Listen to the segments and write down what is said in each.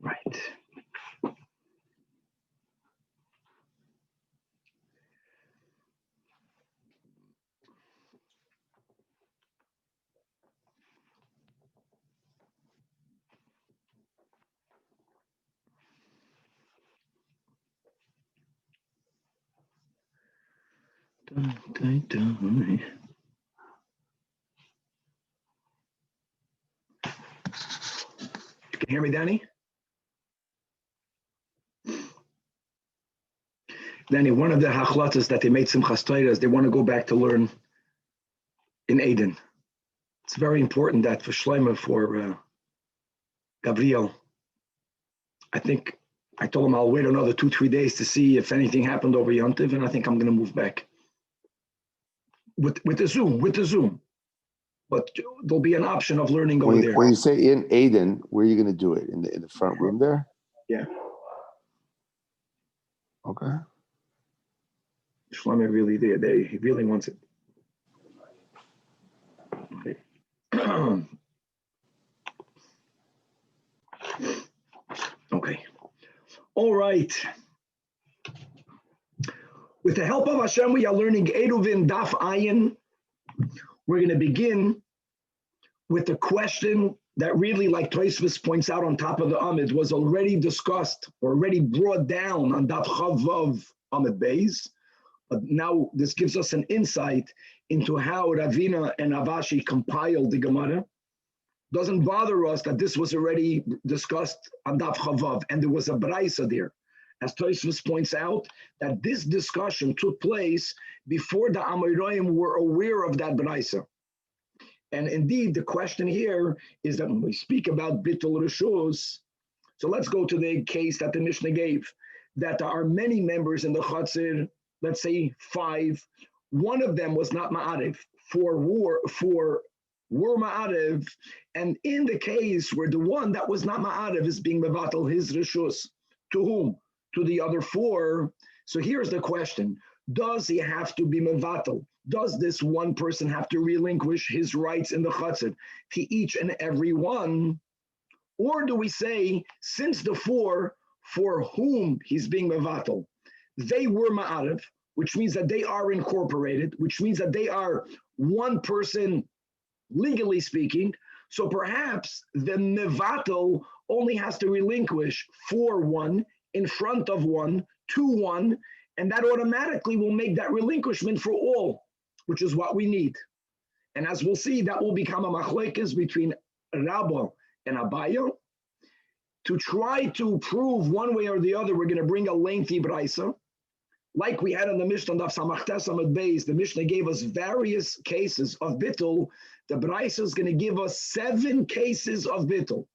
Right. Can you hear me, Danny? Danny, one of the hachlatas that they made Simchas Torah is they want to go back to learn in Eden. It's very important that for Shlomo, for Gabriel, I think I told him I'll wait another 2-3 days to see if anything happened over Yontiv, and I think I'm going to move back with the Zoom. But there'll be an option of learning over there. When you say in Eden, where are you going to do it? In the front room there? Yeah. Okay. Shlomo really he really wants it. Okay. Okay. All right. With the help of Hashem, we are learning ERUVIN Daf Ayin. We're going to begin with the question that really, like Tosfos points out on top of the Amid, was already discussed, already brought down on Daf Chavav Amid Beis. But now this gives us an insight into how Ravina and Avashi compiled the Gemara. Doesn't bother us that this was already discussed on Daf Chavav, and there was a Braisa there. As Tosfos points out, that this discussion took place before the Amoraim were aware of that Braisa. And indeed, the question here is that when we speak about Bittul Rishus, so let's go to the case that the Mishnah gave, that there are many members in the Chatzir, let's say 5. One of them was not Ma'arev, 4 were Ma'arev, and in the case where the one that was not Ma'arev is being Mevatel his Rishus, to whom? To the other 4. So here's the question. Does he have to be Mevatel? Does this one person have to relinquish his rights in the Chatzir to each and every one? Or do we say, since the 4 for whom he's being Mevatel, they were Ma'arev, which means that they are incorporated, which means that they are one person, legally speaking, so perhaps the Mevatel only has to relinquish for 1, in front of 1, to 1, and that automatically will make that relinquishment for all, which is what we need. And as we'll see, that will become a machlekes between Rabba and Abaya. To try to prove one way or the other, we're going to bring a lengthy braisa. Like we had in the Mishnah of Samachtes Amud Beis, the Mishnah gave us various cases of bittul. The braisa is going to give us 7 cases of bittul.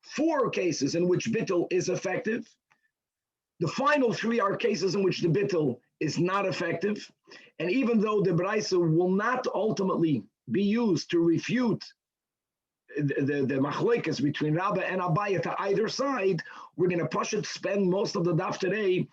4 cases in which bittul is effective. The final 3 are cases in which the bittul is not effective. And even though the braisa will not ultimately be used to refute the machlekes between Rabba and Abaya to either side, we're going to spend most of the daf today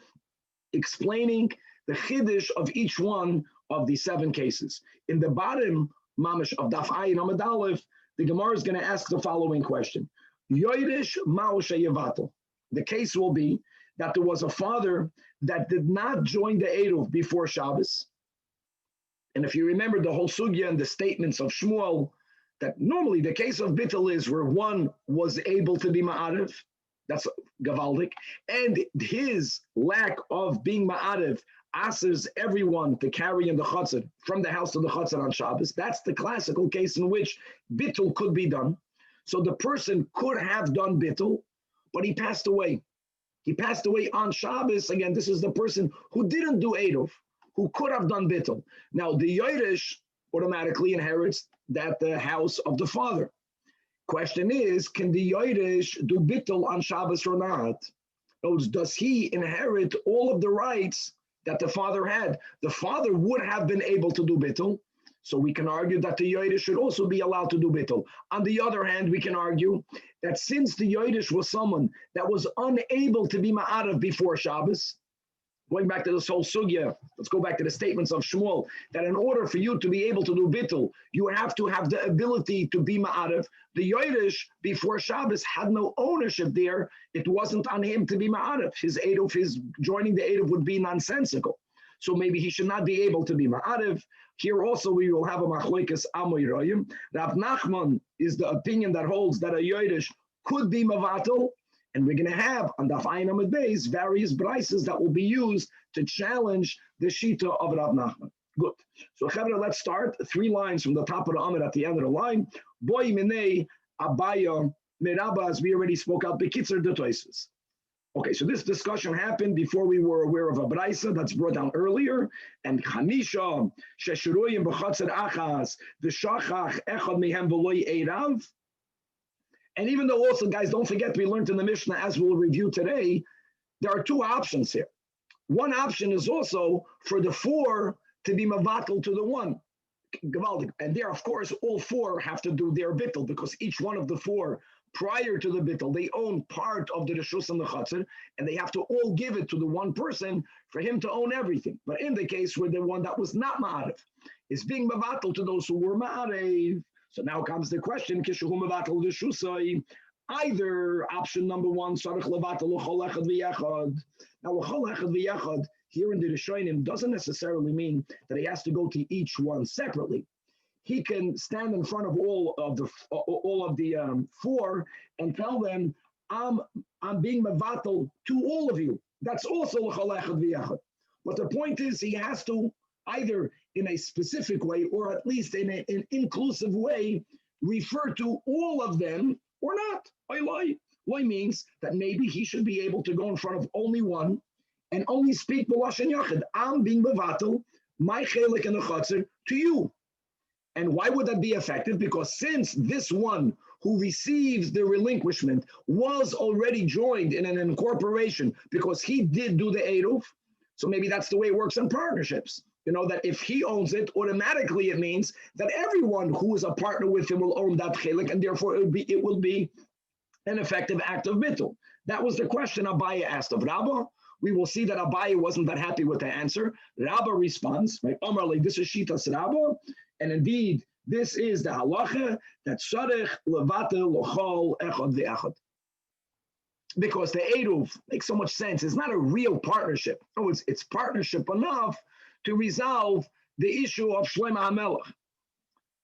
explaining the chiddush of each one of the 7 cases. In the bottom mamash of daf ayin amud aleph, the Gemara is going to ask the following question: Yoirish ma'oshe yevatel. The case will be that there was a father that did not join the Eruv before Shabbos. And if you remember the whole sugya and the statements of Shmuel, that normally the case of bittul is where one was able to be ma'arev, that's gavaldik, and his lack of being ma'arev asks everyone to carry in the chutzner from the house to the chutzner on Shabbos. That's the classical case in which bittul could be done. So the person could have done bittul, but he passed away. He passed away on Shabbos. Again, this is the person who didn't do Eruv, who could have done bittul. Now, the Yoirish automatically inherits that the house of the father. Question is, can the Yoirish do bittul on Shabbos or not? Does he inherit all of the rights that the father had? The father would have been able to do bittul. So we can argue that the Yoidish should also be allowed to do bittul. On the other hand, we can argue that since the Yoidish was someone that was unable to be ma'arav before Shabbos, going back to this whole sugya, let's go back to the statements of Shmuel, that in order for you to be able to do bittul, you have to have the ability to be ma'arav. The Yoidish before Shabbos had no ownership there. It wasn't on him to be ma'arav. His joining the Eruv would be nonsensical. So maybe he should not be able to be ma'arav. Here also we will have a machlokes amoy royim. Rav Nachman is the opinion that holds that a Yoidish could be mavatal, and we're going to have on Daf Ayin Amud Beis various brises that will be used to challenge the shita of Rav Nachman. Good. So Chavra, let's start. 3 lines from the top of the Amud at the end of the line. Boy minei abaya merabba, as we already spoke out, bekitzer de toises. Okay, so this discussion happened before we were aware of a brisa that's brought down earlier, and Chamisha sheshiroyim b'chatzer achas v'shachach echad mehem v'loy eirav. And even though also, guys, don't forget, we learned in the Mishnah, as we'll review today, there are 2 options here. One option is also for the 4 to be mavatal to the 1. And there, of course, all 4 have to do their bittul, because each one of the 4 prior to the bittul, they own part of the reshus and the chatzir, and they have to all give it to the one person for him to own everything. But in the case where the one that was not ma'arev is being mavatal to those who were ma'arev, so now comes the question: kishu mavatal reshusai. Either option number 1, sarich levatal l'chol echad v'yechad. Now l'chol echad v'yechad here in the Rishonim doesn't necessarily mean that he has to go to each one separately. He can stand in front of all of the 4 and tell them, I'm being mavatal to all of you. That's also l'chol echad v'yechad. But the point is, he has to either in a specific way or at least in an inclusive way refer to all of them or not. Loy means that maybe he should be able to go in front of only one and only speak b'lashon yachid. I'm being mavatal, my chelik in the chatzir, to you. And why would that be effective? Because since this one who receives the relinquishment was already joined in an incorporation because he did do the eruv, so maybe that's the way it works in partnerships. You know, that if he owns it, automatically it means that everyone who is a partner with him will own that chelik, and therefore it will be an effective act of bittul. That was the question Abaye asked of Rabbah. We will see that Abaye wasn't that happy with the answer. Rabbah responds, right? Omarli, this is Shitas Rabbah, and indeed, this is the halacha that sarich levatel l'chol echad v'echad. Because the eruv makes so much sense. It's not a real partnership. No, it's partnership enough to resolve the issue of Shlomo HaMelech.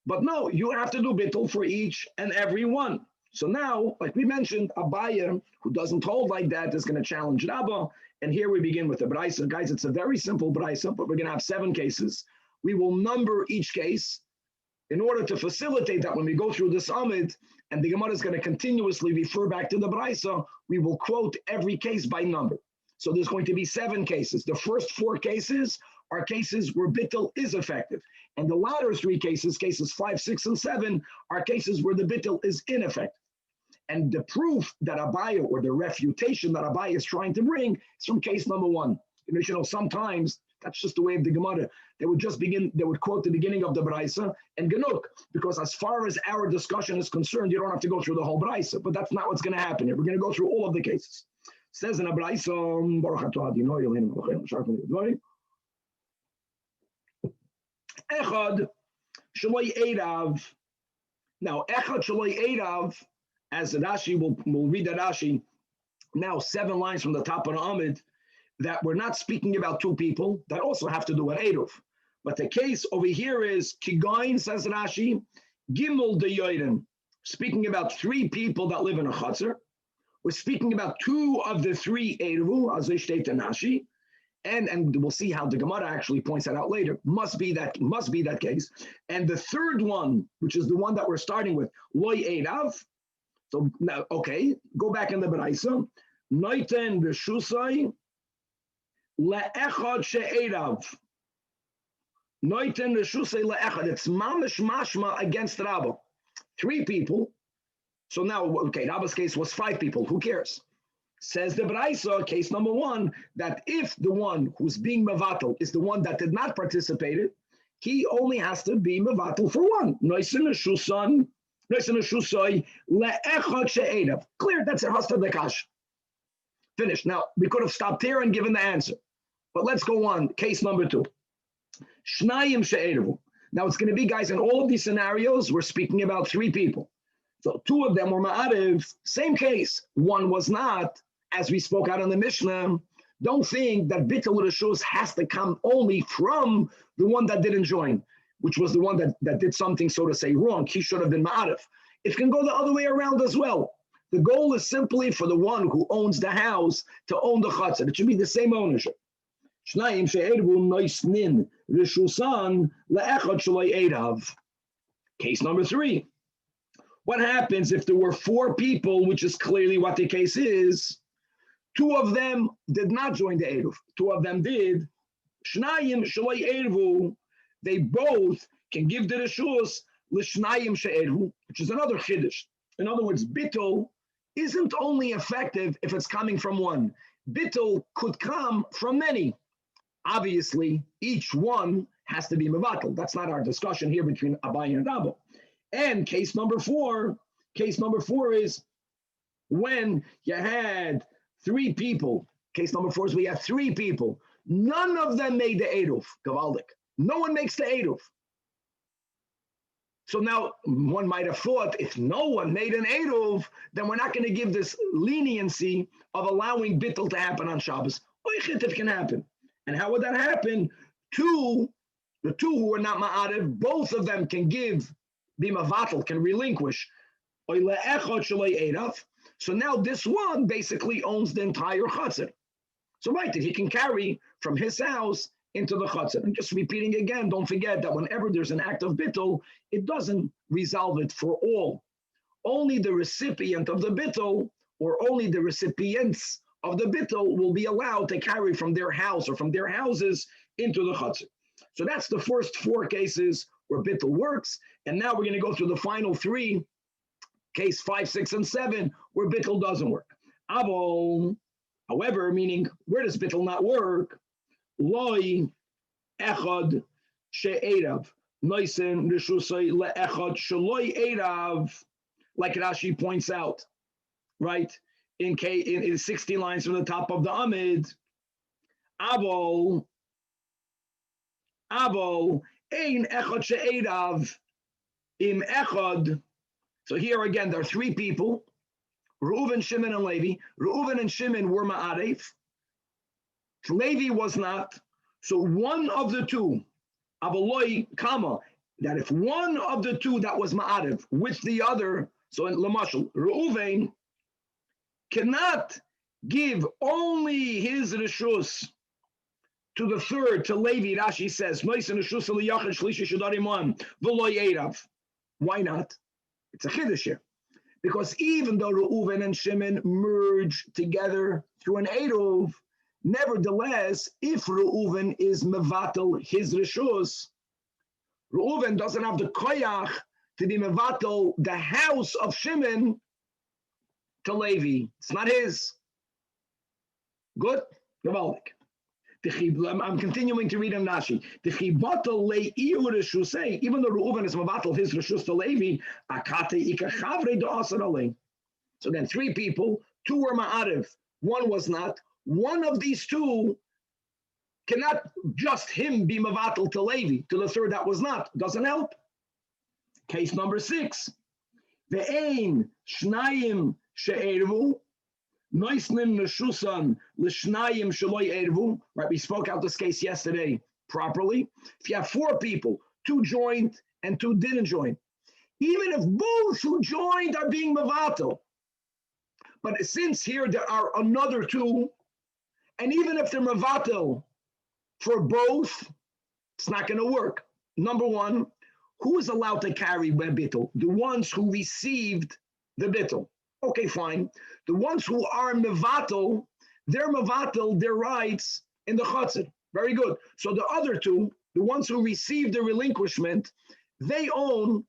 But no, you have to do bittul for each and every one. So now, like we mentioned, Abaye, who doesn't hold like that, is going to challenge Rabbah. And here we begin with the brisa. Guys, it's a very simple brisa, but we're going to have 7 cases. We will number each case in order to facilitate that when we go through this Amid, and the Gemara is going to continuously refer back to the brisa, we will quote every case by number. So there's going to be 7 cases. The first 4 cases are cases where bittul is effective. And the latter 3 cases, cases 5, 6, and 7, are cases where the bittul is ineffective. And the proof that Abaye, or the refutation that Abaye is trying to bring, is from case number 1. You know, sometimes that's just the way of the Gemara. They would quote the beginning of the Braisa and Genuk, because as far as our discussion is concerned, you don't have to go through the whole Braisa, but that's not what's going to happen here. We're going to go through all of the cases. It says in a Braisa, Echad Shaloi Eirav. Now, Echad Shaloi Eirav, as Rashi will read that Rashi, now 7 lines from the top of the Amid, that we're not speaking about 2 people that also have to do an Eruv. But the case over here is Kigoin, says Rashi, Gimel de Yoiden, speaking about 3 people that live in a Chatzar. We're speaking about 2 of the 3 Eruv, as they state in Rashi, and we'll see how the Gemara actually points that out later. Must be that case. And the 3rd one, which is the one that we're starting with, Loy Eirav. So now, okay, go back in the Beraisa. Noiten b'shusai le'echad she'erav. Noiten b'shusai le'echad. It's mamish mashma against Rabbah. 3 people. So now, okay, Rabbah's case was 5 people. Who cares? Says the Beraisa, case number 1, that if the one who's being mavatal is the one that did not participate, he only has to be mevatel for one. Clear, that's a hasta dekash. Finished. Now, we could have stopped here and given the answer. But let's go on. Case number 2. Shnayim she'erevu. Now, it's going to be, guys, in all of these scenarios, we're speaking about 3 people. So 2 of them were ma'arev. Same case. 1 was not, as we spoke out in the Mishnah. Don't think that bittul reshus has to come only from the one that didn't join, which was the one that did something, so to say, wrong. He should have been ma'arev. It can go the other way around as well. The goal is simply for the one who owns the house to own the chutzner. It should be the same ownership. Case number 3. What happens if there were 4 people, which is clearly what the case is? 2 of them did not join the eruv. 2 of them did. They both can give the reshus l'shnayim she'eruvu, which is another chiddush. In other words, bittul isn't only effective if it's coming from one. Bittul could come from many. Obviously, each one has to be mevatel. That's not our discussion here between Abaye and Rabba. And case number 4 is when you had 3 people. Case number 4 is we have 3 people. None of them made the eruv. Gavaldik. No one makes the eruv. So now one might have thought if no one made an eruv, then we're not going to give this leniency of allowing bittul to happen on Shabbos. Oichit can happen. And how would that happen? The 2 who are not ma'arev, both of them can give, be mavatel, can relinquish. So now this one basically owns the entire chutzner. So right, he can carry from his house into the chutzner. And just repeating again, don't forget that whenever there's an act of bittul, it doesn't resolve it for all. Only the recipient of the bittul, or only the recipients of the bittul, will be allowed to carry from their house or from their houses into the chutzner. So that's the first 4 cases where bittul works. And now we're going to go through the final 3, case 5, 6, and 7, where bittul doesn't work. However, meaning, where does bittul not work? Loi echad she'erav noisen reshusay le'echad sheloi erav, like Rashi points out, right? In 60 lines from the top of the Amid. Avol ein echad she'erav im echad. So here again, there are 3 people, Reuven, Shimon, and Levi. Reuven and Shimon were ma'arev. Levi was not. So one of the 2, avaloi kama, that if one of the 2 that was ma'arev with the other, so in Lamashal, Reuven cannot give only his reshus to the 3rd, to Levi. Rashi says, why not? It's a chiddush here. Because even though Reuven and Shimon merge together through an eruv, nevertheless, if Reuven is mevatel his reshus, Reuven doesn't have the koyach to be mevatel the house of Shimon to Levi. It's not his. Good? Gavaldik. I'm continuing to read in Rashi. Even though Reuven is mevatel his reshus to Levi, so then 3 people, 2 were ma'arev, 1 was not. One of these 2 cannot just him be mevatel to Levi, to the 3rd that was not. Doesn't help. Case number 6. Ve'ein shnayim she'erevu noisnim neshusan l'shnayim sheloi erevu. Right, we spoke out this case yesterday properly. If you have 4 people, 2 joined and 2 didn't join, even if both who joined are being mevatel, but since here there are another 2, and even if they're mevatel for both, it's not going to work. Number 1, who is allowed to carry bittul? The ones who received the bittul. Okay, fine. The ones who are mevatel, they're mevatel their rights in the chutzner. Very good. So the other 2, the ones who received the relinquishment, they own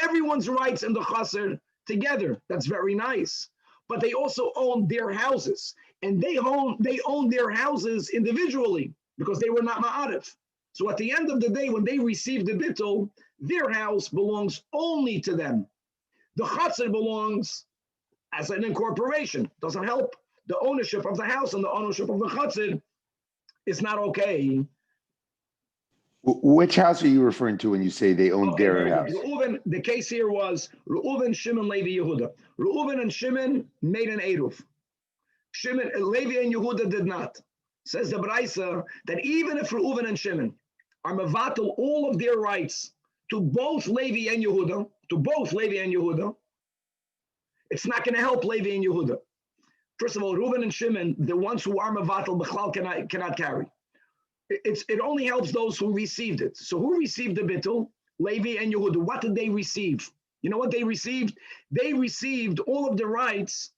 everyone's rights in the chutzner together. That's very nice. But they also own their houses, and they own their houses individually because they were not ma'arev. So at the end of the day, when they receive the bittul, their house belongs only to them. The chatzir belongs as an incorporation. Doesn't help. The ownership of the house and the ownership of the chatzir is not okay. Which house are you referring to when you say they own Okay, their house? Reuven, the case here was Reuven, Shimon, Levi, Yehuda. Reuven and Shimon made an eruv. Shimon, Levi and Yehuda did not. Says the Braisa that even if Reuven and Shimon are mevatel all of their rights to both Levi and Yehuda, it's not going to help Levi and Yehuda. First of all, Reuven and Shimon, the ones who are mevatel b'chlal cannot carry. It only helps those who received it. So who received the bittul? Levi and Yehuda. What did they receive? You know what they received? They received all of the rights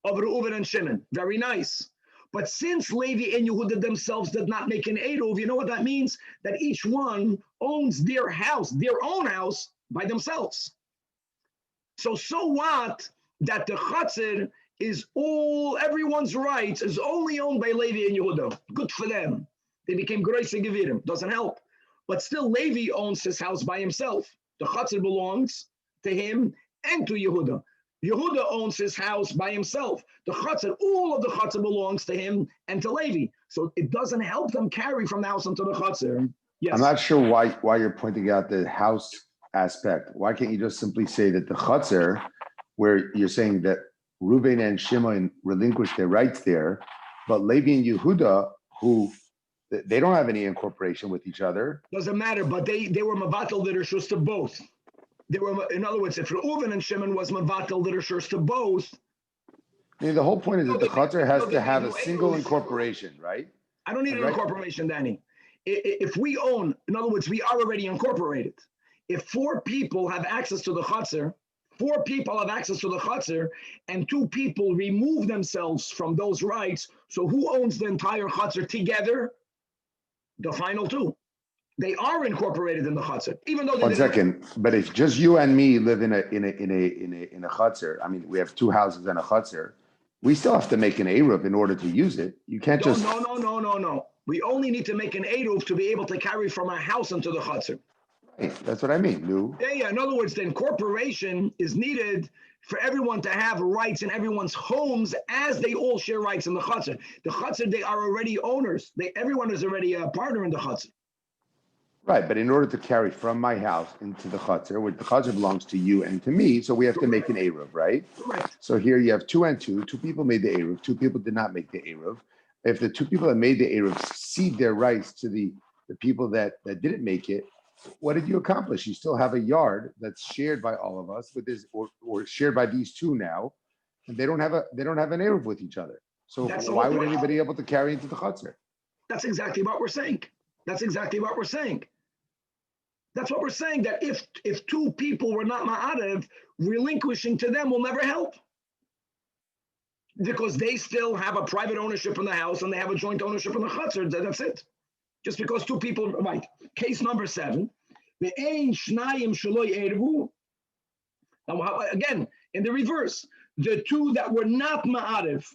of Reuven and Shimon. Very nice. But since Levi and Yehuda themselves did not make an eruv, you know what that means? That each one owns their house, their own house, by themselves. So what? That the chatzir is everyone's rights is only owned by Levi and Yehuda. Good for them. They became Groise Gevirim. Doesn't help. But still, Levi owns his house by himself. The chatzir belongs to him and to Yehuda. Yehuda owns his house by himself. The chatzir, all of the chatzir belongs to him and to Levi. So it doesn't help them carry from the house into the chatzir. Yes. I'm not sure why you're pointing out the house aspect. Why can't you just simply say that the chatzir, where you're saying that Reuven and Shimon relinquished their rights there, but Levi and Yehuda, who they don't have any incorporation with each other. Doesn't matter, but they were mevatel the reshus to both. They were, in other words, if Reuven and Shimon was mevatel the reshus to both. I mean, the whole point is that the chatzir has to have a single incorporation, right? I don't need an incorporation, Danny. If we own, in other words, we are already incorporated. If 4 people have access to the chatzir, and 2 people remove themselves from those rights, so who owns the entire chatzir together? The final 2. They are incorporated in the chatzir, even though they 1 second. But if just you and me live in a chatzir, I mean, we have 2 houses and a chatzir, we still have to make an eruv in order to use it. You can't just no. We only need to make an eruv to be able to carry from our house into the chatzir. Right. That's what I mean. No. Yeah. In other words, the incorporation is needed for everyone to have rights in everyone's homes as they all share rights in the chatzir. The chatzir, they are already owners. Everyone is already a partner in the chatzir. Right, but in order to carry from my house into the chatzir, which the chatzir belongs to you and to me, so we have to make an eruv, right? Right. So here you have 2 and 2. 2 people made the eruv. 2 people did not make the eruv. If the 2 people that made the eruv cede their rights to the people that didn't make it, what did you accomplish? You still have a yard that's shared by all of us with this, or shared by these 2 now, and they don't have an eruv with each other. So why would anybody be able to carry into the chatzir? That's exactly what we're saying. That's what we're saying, that if 2 people were not ma'arev, relinquishing to them will never help. Because they still have a private ownership in the house and they have a joint ownership in the chatzir. That's it. Just because 2 people, right. Case number 7. Now, again, in the reverse, the 2 that were not ma'arev,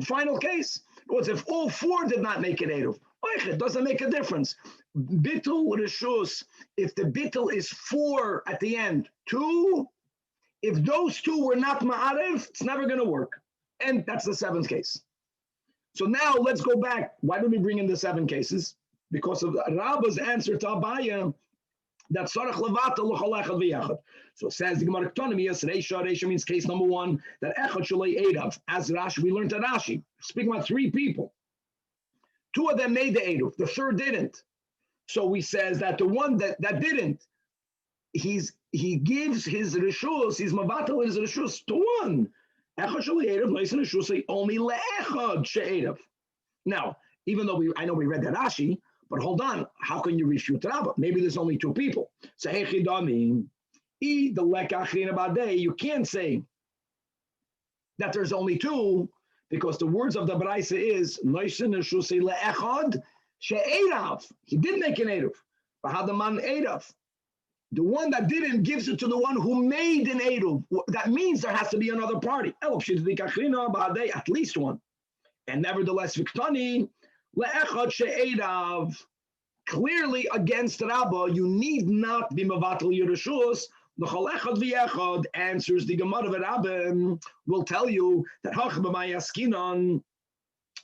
final case was if all 4 did not make an eruv. It doesn't make a difference. Bittul reshus, if the bittul is 4 at the end, 2, if those 2 were not ma'arev, it's never going to work. And that's the 7th case. So now let's go back. Why did we bring in the 7 cases? Because of Rabba's answer to Abaya, that sarach levatel l'chol echad v'yachad. So it says the Gemara Ketonimus, Reisha means case number 1, that echad shalei edav. As Rashi, we learned at Rashi, speaking about 3 people. 2 of them made the eruv, the 3rd didn't. So we says that the one that didn't, he gives his reshus, his mavatal his reshus to 1. Echad shalei edav, leisen reshus only leechad she'edav. Now, even though I know we read that Rashi, but hold on, how can you refute Rabba? Maybe there's only 2 people. So you can't say that there's only 2, because the words of the Braisa is he did make an eruv. The one that didn't gives it to the one who made an eruv. That means there has to be another party. At least one. And nevertheless, Viktani, le'echad she'edav, clearly against Rabbah, you need not be mevatel Yerushus. The Cholechad v'yechad answers the Gemara of Rabbah will tell you that Hachbamayaskinon.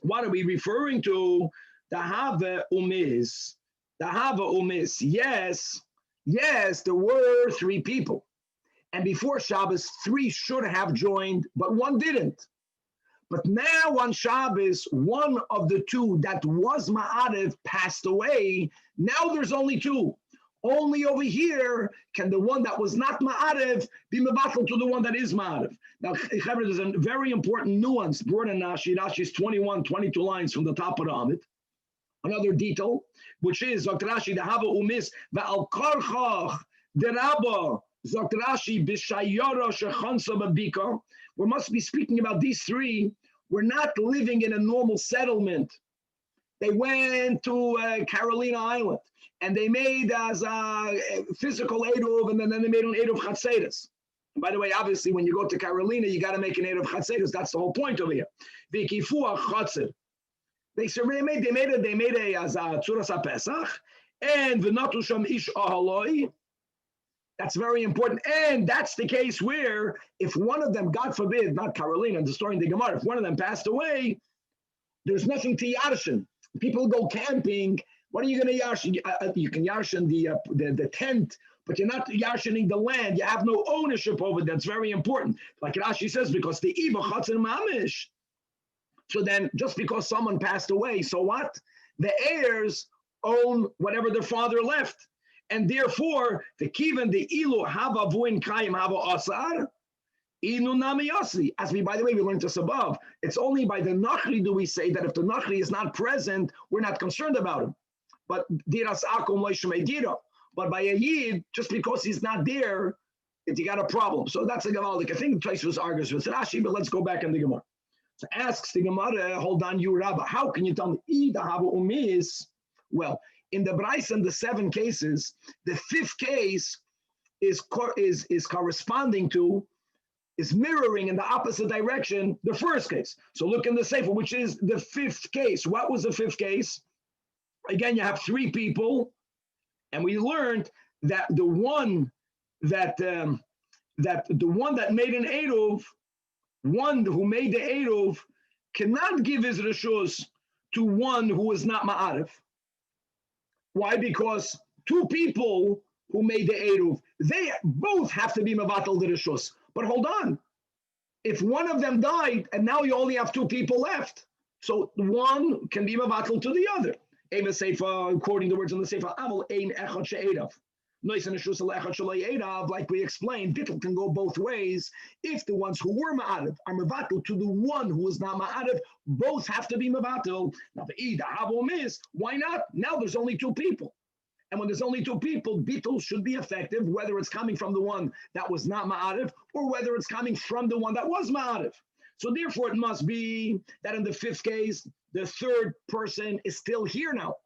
What are we referring to? The Hava Umis. The Hava Umis. Yes, there were 3 people. And before Shabbos, 3 should have joined, but 1 didn't. But now on Shabbos, 1 of the 2 that was Ma'arev passed away. Now there's only 2. Only over here can the one that was not Ma'arev be Mevatel to the one that is Ma'arev. Now, there's a very important nuance brought in Rashi. Rashi's 22 lines from the top of the Amid. Another detail, which is, Zok Rashi, the Hava Umis, Va'al Karchach, the Rabba, Zok Rashi, B'shayara Shechansa Babika. We must be speaking about these 3. We're not living in a normal settlement. They went to Carolina Island, and they made as a physical Eruv, and then they made an Eruv Chatzeres. By the way, obviously, when you go to Carolina, you got to make an Eruv Chatzeres. That's the whole point over here. V'kifuah Chatzer. They made a as a Tzuras HaPesach, and v'natu sham ish ahaloi. That's very important. And that's the case where if one of them, God forbid, not Carolina, the story in the Gemara, if one of them passed away, there's nothing to yarshin. People go camping. What are you going to yarshin? You can yarshin the tent, but you're not yarshining the land. You have no ownership over it. That's very important. Like Rashi says, because the Iba Chatzin Mamish. So then just because someone passed away, so what? The heirs own whatever their father left. And therefore, the kivan, the ilu, hava vuin kayim, hava asar, inu nami yasi. As we, by the way, we learned this above. It's only by the nachri do we say that if the nachri is not present, we're not concerned about him. But diras akum leishmei dira. But by a yid, just because he's not there, you got a problem. So that's a gavaldik. I think Tosfos argues with Rashi, but let's go back in the Gemara. So asks the Gemara, hold on, you Rabba, how can you tell me Ida hava umis? Well, in the Bryce and the 7 cases, the 5th case is corresponding to, is mirroring in the opposite direction the 1st case. So look in the Sefer, which is the 5th case. What was the 5th case? Again, you have 3 people, and we learned that the one that made an Eruv, one who made the Eruv, cannot give his reshus to one who is not Ma'arev. Why? Because 2 people who made the Eruv, they both have to be Mevatel the reshus. But hold on. If one of them died, and now you only have 2 people left, so one can be Mevatel to the other. Eva Seifa, quoting the words in the Seifa, Amal ein echad she'edav. Like we explained, Bittul can go both ways. If the ones who were Ma'arev are Mevatel to the one who is not Ma'arev, both have to be Mevatel. Now the Ida Havom is, why not? Now there's only 2 people. And when there's only 2 people, Bittul should be effective, whether it's coming from the one that was not Ma'arev or whether it's coming from the one that was Ma'arev. So therefore it must be that in the 5th case, the 3rd person is still here now.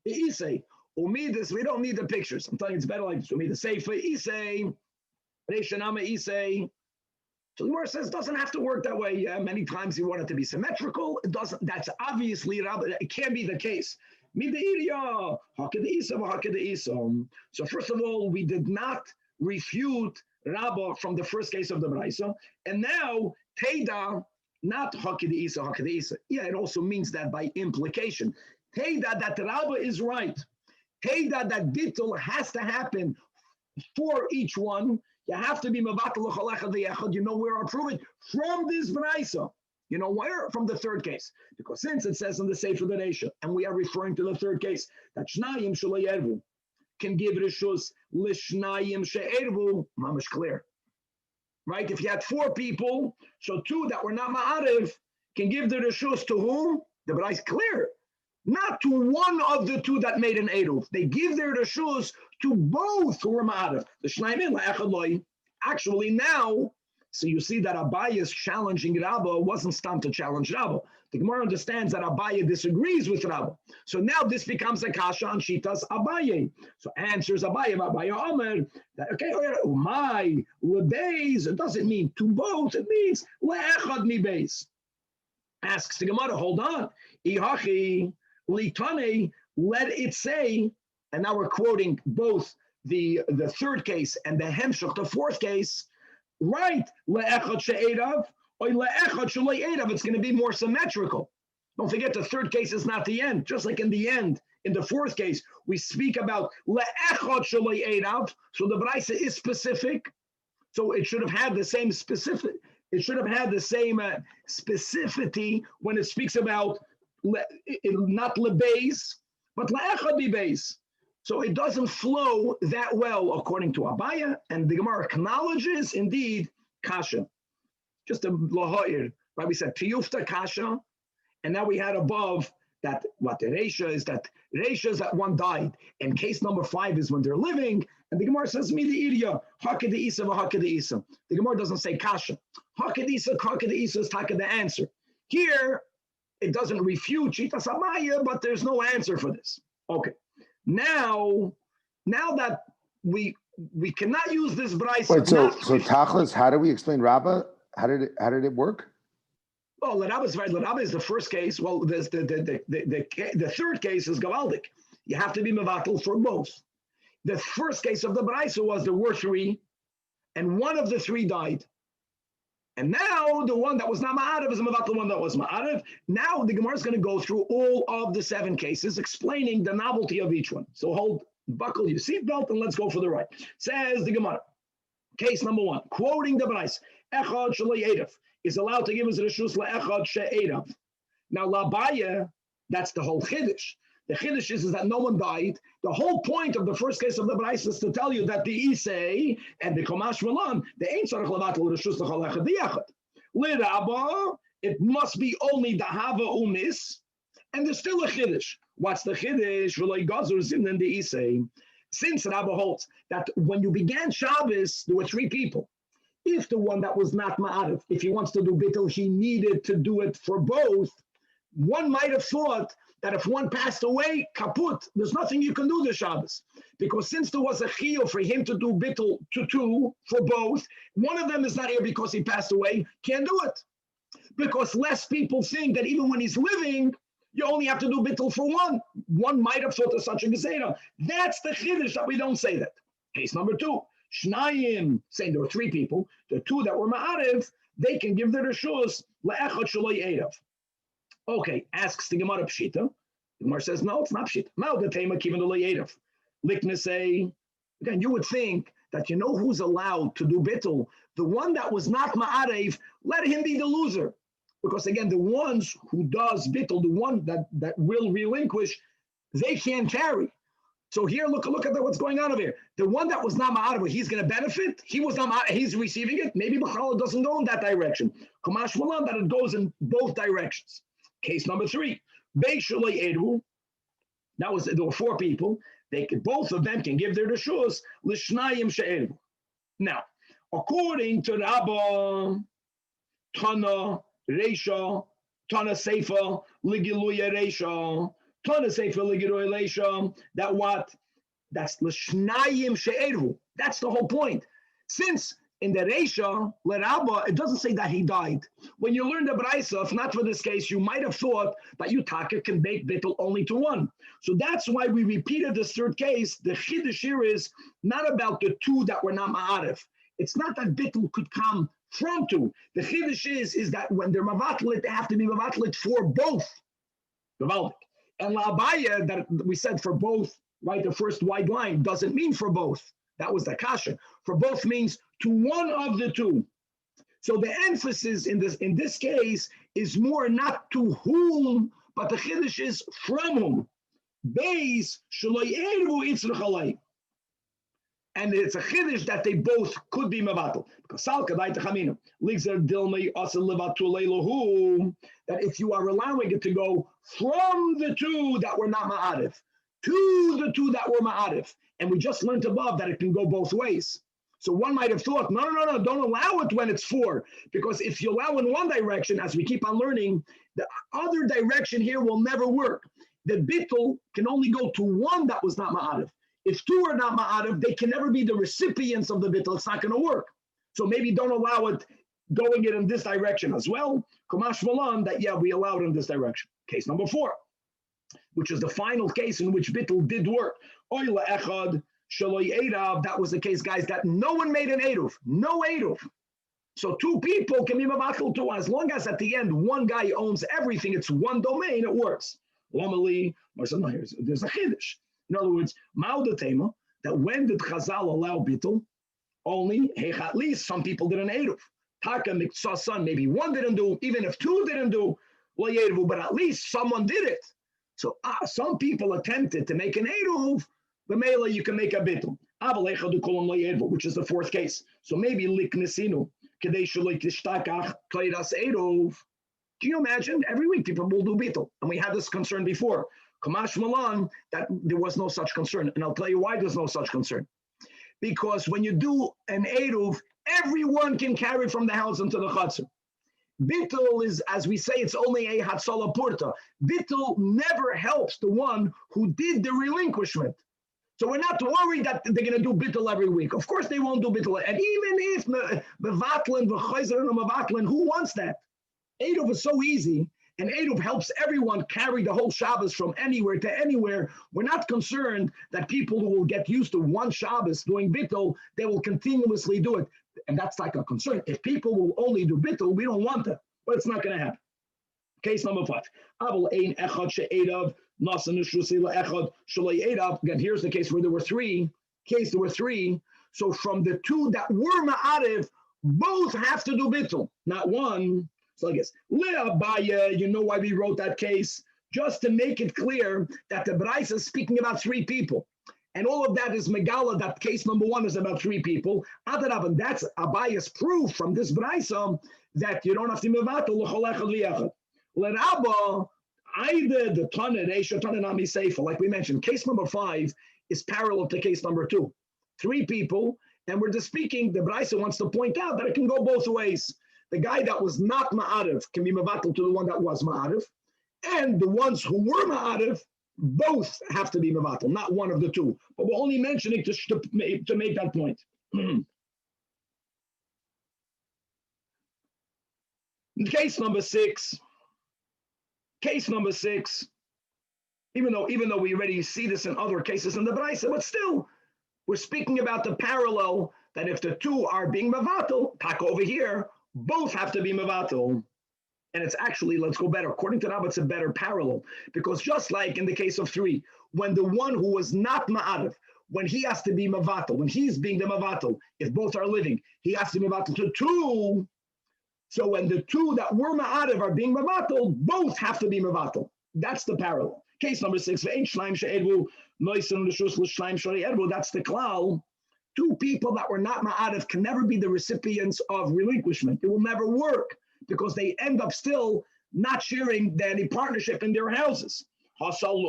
The Isay. Umidus, we don't need the pictures. I'm telling you, it's better like this. Umidus Seifa, Isay, Reishanama Isay. So the Gemara says it doesn't have to work that way. Many times you want it to be symmetrical. It doesn't. That's obviously, it can't be the case. So first of all, we did not refute Rabbah from the 1st case of the Braisa. And now, Teda, not Hakid Isa, Hakid Isa. Yeah, it also means that by implication. Teda, that Rabbah is right. Teda, that Bittul has to happen for each one. You have to be Mevatel L'Cholechad V'Yechad. You know where I prove it? From this Braisa. You know where? From the 3rd case. Because since it says in the Sefer the Nation, and we are referring to the 3rd case, that Shnayim Shalei Ervu can give Rishus L'Shnayim She'ervu, mamish clear. Right? If you had 4 people, so 2 that were not Ma'arev can give the Rishus to whom? The Braisa clear. Not to one of the 2 that made an Eruv. They give their Rishus to both who were Ma'arev. The Shnayim La'echad Loi. Actually now, so you see that Abaye is challenging Rabbah, wasn't stumped to challenge Rabbah. The Gemara understands that Abaye disagrees with Rabbah. So now this becomes a kasha on Shitas Abaye. So answers Abaye Omer, that okay, my lebeis, it doesn't mean to both, it means le'echad mi beis. Asks the Gemara, hold on. Ihachi litane, let it say, and now we're quoting both the third case and the hemshach, the fourth case, right? Le'echad she'edav, or le'echad she'lo edav. It's going to be more symmetrical. Don't forget the third case is not the end. Just like in the end, in the fourth case, we speak about le'echad she'lo edav. So the Braisa is specific. So it should have had the same specific. It should have had the same specificity when it speaks about not lebeis, but le'echad bebeis. So it doesn't flow that well according to Abaya, and the Gemara acknowledges indeed kasha. Just a lahoir, right? We said tiyufta kasha, and now we had above that what the reisha is that one died, and case number 5 is when they're living, and the Gemara says mida hakad isa v'hakad isa. The Gemara doesn't say kasha. Hakad isa is taka the answer. Here it doesn't refute shitas Abaya, but there's no answer for this. Okay. Now that we cannot use this Braisa. Wait, so Tachlis, how do we explain Rabbah? How did it work? Well, Rabbah is the first case. Well, the third case is Gavaldik. You have to be mevatel for both. The first case of the Braisa was there were 3, and one of the 3 died. And now the one that was not ma'arev is a mevatel one that was ma'arev. Now the Gemara is going to go through all of the 7 cases, explaining the novelty of each one. So buckle your seatbelt and let's go for the ride. Says the Gemara, case number 1, quoting the Braisa, echad shelo edav is allowed to give us reshus le'echad she'edav. Now labaya, that's the whole chiddush. The chiddush is that no one died. The whole point of the first case of the Braisa is to tell you that the Isay and the Komash Malan, the Ein Tzarech Levatel Reshus L'chol Echad B'Yachad. L'Rabba, it must be only the Hava Umis, and there's still a chiddush. What's the chiddush? V'lo Gazur Zin and the Isay. Since Rabba holds that when you began Shabbos, there were 3 people. If the one that was not ma'arev, if he wants to do bittul, he needed to do it for both. One might have thought that if one passed away, kaput, there's nothing you can do this Shabbos. Because since there was a chiyuv for him to do bittul to 2 for both, one of them is not here because he passed away, can't do it. Because less people think that even when he's living, you only have to do bittul for one. One might have thought of such a geseda. That's the chiddush that we don't say that. Case number 2, Shnayim, saying there were 3 people, the 2 that were ma'arev, they can give their reshus le'echad shelo edav. Okay, asks the Gemara Pshita. The Gemara says, no, it's not Pshita. Now the Tema Kivan Edav. Likna say, again, you would think that you know who's allowed to do bittul. The one that was not ma'arev, let him be the loser. Because again, the ones who does bittul, the one that will relinquish, they can't carry. So here, look at what's going on over here. The one that was not ma'arev, he's going to benefit. He was not he's receiving it. Maybe B'chal doesn't go in that direction. Kamash Malan, that it goes in both directions. Case number 3, Beis Shelo Edu. There were 4 people. Both of them can give their reshus l'shnayim she'edu. Now, according to Rabbah, Tana Reisha, Tana Seifa Ligiluya Reisha, Tana Seifa Ligiluya Reisha. That's l'shnayim she'edu. That's the whole point. Since in the Reisha, L'Rabba, it doesn't say that he died. When you learn the Braisa, if not for this case, you might have thought that you taka can make bittul only to 1. So that's why we repeated this third case. The chiddush here is not about the 2 that were not ma'arev. It's not that bittul could come from 2. The chiddush is that when they're mavatlit, they have to be mavatlit for both. And la'abaya, that we said for both, right? The first wide line doesn't mean for both. That was the kasha. For both means to one of the 2. So the emphasis in this case is more not to whom, but the chiddush is from whom. Beis shelo edav itzrich alei. And it's a chiddush that they both could be mevatel. Because that if you are allowing it to go from the 2 that were not ma'arev to the 2 that were ma'arev, and we just learned above that it can go both ways. So one might have thought, no, don't allow it when it's 4. Because if you allow in one direction, as we keep on learning, the other direction here will never work. The bittul can only go to 1 that was not ma'arev. If 2 are not ma'arev, they can never be the recipients of the bittul. It's not going to work. So maybe don't allow it going it in this direction as well. Kumash Malan, that yeah, we allowed in this direction. Case number 4, which is the final case in which bittul did work. Oila echad shaloi edav. That was the case, guys, that no one made an eruv, no eruv. So 2 people can be mavatal too, as long as at the end one guy owns everything. It's one domain. It works. Lamali, there's a chiddush. In other words, ma'odetema, that when did Chazal allow bittul? Only at least some people did an eruv. Taka miksasan, maybe one didn't do, even if 2 didn't do, but at least someone did it. So some people attempted to make an eruv, but mele you can make a bittul. Which is the 4th case. So maybe liknesinu. Can you imagine? Every week people will do bittul. And we had this concern before. Kamash Malan, that there was no such concern. And I'll tell you why there's no such concern. Because when you do an eruv, everyone can carry from the house into the chutzner. Bittul is, as we say, it's only a hatzalah purta. Bittul never helps the one who did the relinquishment. So we're not worried that they're going to do bittul every week. Of course they won't do bittul. And even if mevatlin, v'chayzer, mevatlin, who wants that? Eruv is so easy. And Eruv helps everyone carry the whole Shabbos from anywhere to anywhere. We're not concerned that people who will get used to one Shabbos doing bittul, they will continuously do it. And that's like a concern. If people will only do bittul, we don't want that. But it's not going to happen. Case number 5. Again, here's the case where there were 3. So from the 2 that were ma'arev, both have to do bittul, not one. So I guess, you know why we wrote that case? Just to make it clear that the Braisa is speaking about 3 people. And all of that is Megala, that case number 1 is about 3 people. And that's Abaya's proof from this Braisa that you don't have to mevatel l'chol echad v'yechad. L'Rabba, either the Tanach, Eisha Tanach Nami Seifa, like we mentioned, case number 5 is parallel to case number 2. 3 people, and we're just speaking, the Braisa wants to point out that it can go both ways. The guy that was not ma'arev can be mevatel to the one that was ma'arev, and the ones who were ma'arev, both have to be mevatel, not one of the 2. But we're only mentioning to make that point. Case number 6, even though we already see this in other cases in the Braisa, but still, we're speaking about the parallel that if the 2 are being mevatel, tak over here, both have to be mevatel. And it's actually, let's go better. According to Rabbi, it's a better parallel. Because just like in the case of 3, when the one who was not ma'arev, when he has to be mevatel, when he's being the mevatel, if both are living, he has to be mevatel to 2. So when the 2 that were ma'arev are being mevatel, both have to be mevatel. That's the parallel. Case number 6, that's the klal. 2 people that were not ma'arev can never be the recipients of relinquishment. It will never work because they end up still not sharing any partnership in their houses. So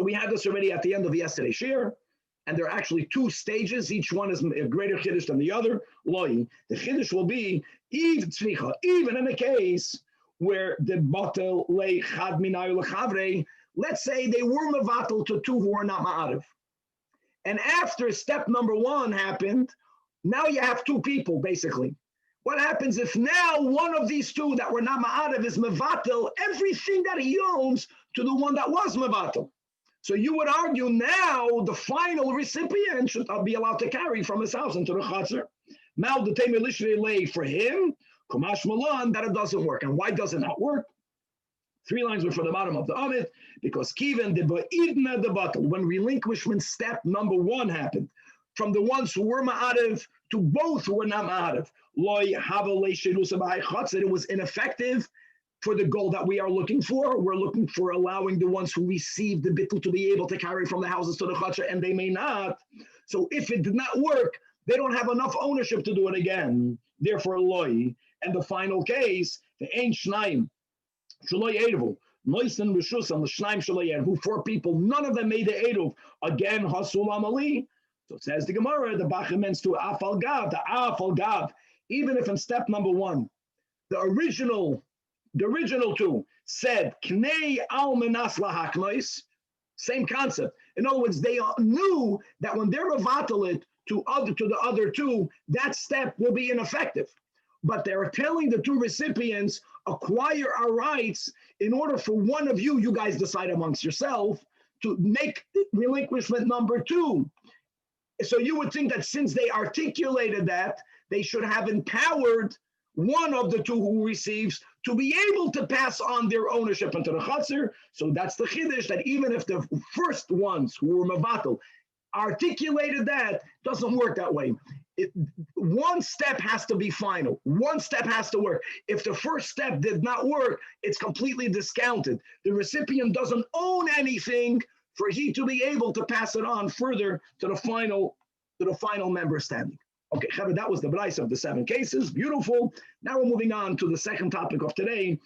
we had this already at the end of yesterday's share, and there are actually 2 stages. Each one is a greater chiddush than the other. The chiddush will be even in a case where the batel lei chad minayu lechavre, let's say they were mevatel to 2 who are not ma'arev. And after step number 1 happened, now you have 2 people, basically. What happens if now one of these 2 that were not ma'arev is mevatel everything that he owns to the one that was mevatel? So you would argue now the final recipient should be allowed to carry from his house into the chatzar. Now the temelishre lay for him, kumash malan, that it doesn't work. And why does it not work? 3 lines before the bottom of the Amid, because Kiven de ba'idna de batal, when relinquishment step number 1 happened, from the ones who were ma'arev to both who were not ma'arev, it was ineffective for the goal that we are looking for. We're looking for allowing the ones who received the bittul to be able to carry from the houses to the chatzar, and they may not. So if it did not work, they don't have enough ownership to do it again. Therefore, loy. And the final case, the ein shnaim, shaloi eruv, noisen rishus and the shnaim shaloi eruv, 4 people, none of them made the eruv. Again, hasulam ali. So it says the Gemara, the Bachim means to afal gav, the afal gav. Even if in step number 1, the original 2 said knei al menas lahaknois, same concept. In other words, they knew that when they're mevatel it to the other two, that step will be ineffective. But they're telling the two recipients, acquire our rights in order for one of you, you guys decide amongst yourself, to make relinquishment number two. So you would think that since they articulated that, they should have empowered one of the two who receives to be able to pass on their ownership into the chatzir. So that's the chiddush, that even if the first ones who were mevatel articulated that, doesn't work that way. One step has to be final. One step has to work. If the first step did not work, it's completely discounted. The recipient doesn't own anything for he to be able to pass it on further to the final member standing. Okay, that was the braisa of the 7 cases. Beautiful. Now we're moving on to the second topic of today.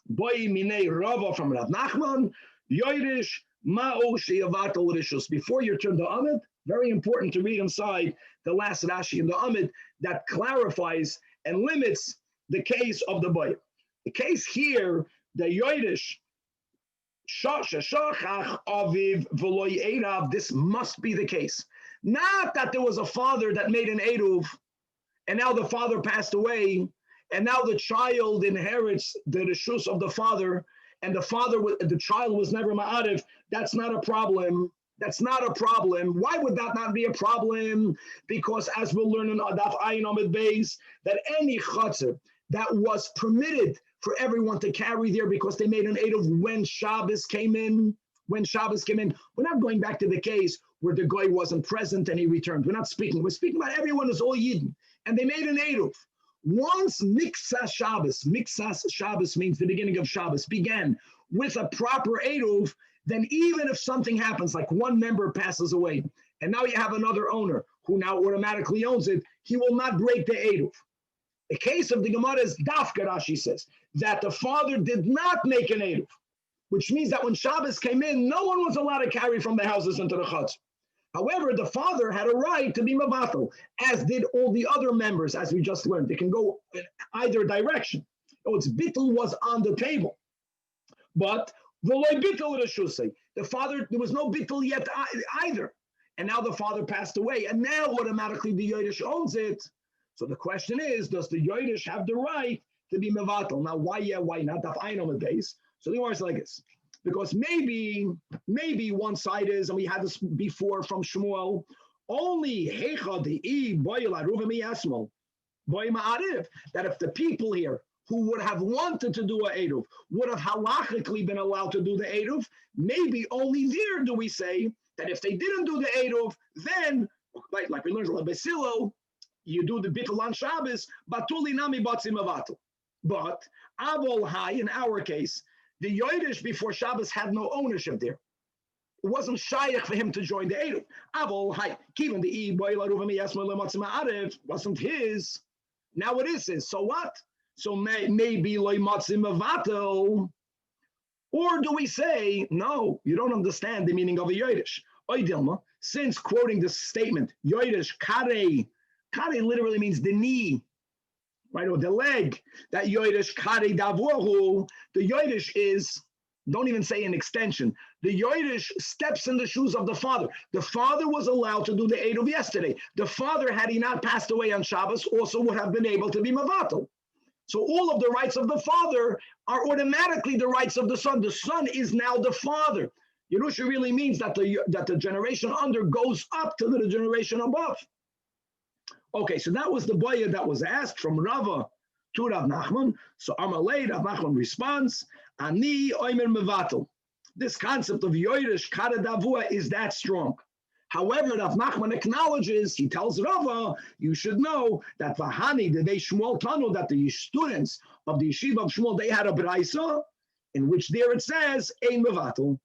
Boi minei Rava from Rav Nachman, Yoirish ma'o she'avatal rishus. Before you turn to Amid, very important to read inside the last Rashi in the Amid that clarifies and limits the case of the boy. The case here, the Yoirish, this must be the case. Not that there was a father that made an eruv, and now the father passed away, and now the child inherits the reshus of the father, and the child was never ma'arif. That's not a problem. That's not a problem. Why would that not be a problem? Because as we'll learn in Adaf Ayin Amid Beis, that any chatzir that was permitted for everyone to carry there because they made an eruv when Shabbos came in. We're not going back to the case where the guy wasn't present and he returned. We're speaking about everyone is all Yidden. And they made an eruv. Once Miksas Shabbos means the beginning of Shabbos, began with a proper eruv, then even if something happens, like one member passes away, and now you have another owner who now automatically owns it, he will not break the eruv. The case of the Gemara is Dafka, Rashi says, that the father did not make an eruv, which means that when Shabbos came in, no one was allowed to carry from the houses into the chutz. However, the father had a right to be mevatel, as did all the other members, as we just learned. They can go in either direction. So its bittul was on the table. But the father, there was no bittul yet either. And now the father passed away, and now automatically the Yodesh owns it. So the question is, does the Yodesh have the right to be mevatel? Now, why not? Daf Ayin on the base. So the Gemara is like this, because maybe one side is, and we had this before from Shmuel, only that if the people here who would have wanted to do an eruv would have halachically been allowed to do the eruv, maybe only there do we say that if they didn't do the eruv, then like we learned in Basilo, you do the bittul on Shabbos, batuli nami batzim avatul. But avol hai, in our case, the Yodesh before Shabbos had no ownership there. It wasn't shaykh for him to join the eruv. Avol hai, given the wasn't his. Now it is his. So what? So maybe loy matzim avatel. Or do we say, no, you don't understand the meaning of a Yodesh. Oidilma, since quoting this statement, Yodesh kare literally means the knee, right, or the leg, that Yodesh kare davohu, the Yodesh is, don't even say an extension, the Yodesh steps in the shoes of the father. The father was allowed to do the eruv yesterday. The father, had he not passed away on Shabbos, also would have been able to be mevatel. So all of the rights of the father are automatically the rights of the son. The son is now the father. Yerusha really means that the generation under goes up to the generation above. Okay, so that was the boya that was asked from Rava to Rav Nachman. So Amalei, Rav Nachman responds, Ani oimer mevatel. This concept of Yodesh kara davua is that strong. However, Rav Nachman acknowledges, he tells Rava, you should know that Vahani, the Shmuel Tanu, that the students of the yeshiva of Shmuel, they had a braisa, in which there it says, ein mevatel.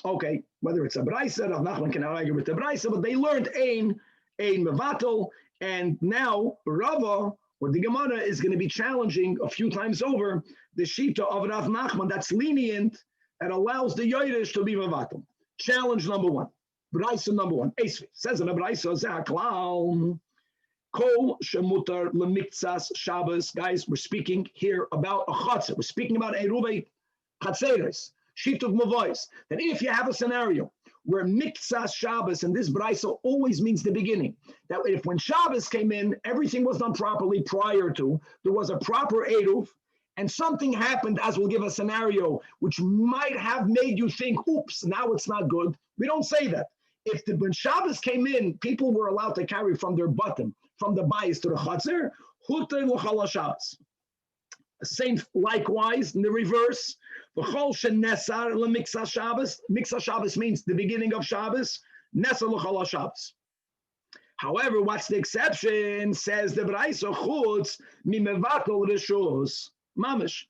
Okay, whether it's a braisa, Rav Nachman can argue with the braisa, but they learned ein mevatel, and now Rava, or the Gemara, is going to be challenging a few times over the shita of Rav Nachman that's lenient, that allows the Yodesh to be mevatel. Challenge number one. Braisa number one. Esvi says in the Braisa, Zaklal, Kol Shemutar Lemiktsas Shabbos. Guys, we're speaking here about a chatzah. We're speaking about Eruvei Chatzeres, Shituf Mavois. That if you have a scenario where Miktsas Shabbos, and this Braisa always means the beginning. That if when Shabbos came in, everything was done properly prior to, there was a proper Eruv, and something happened, as we'll give a scenario, which might have made you think, oops, now it's not good. We don't say that. When Shabbos came in, people were allowed to carry from their bottom, from the bayis to the chatzir, Hutei l'chala Shabbos. Same likewise in the reverse. V'chol shenesar l'miksa Shabbos. Miksa Shabbos means the beginning of Shabbos. Nesar l'chala Shabbos. However, what's the exception? Says the Braisa chutz mimevakel reshus mamish.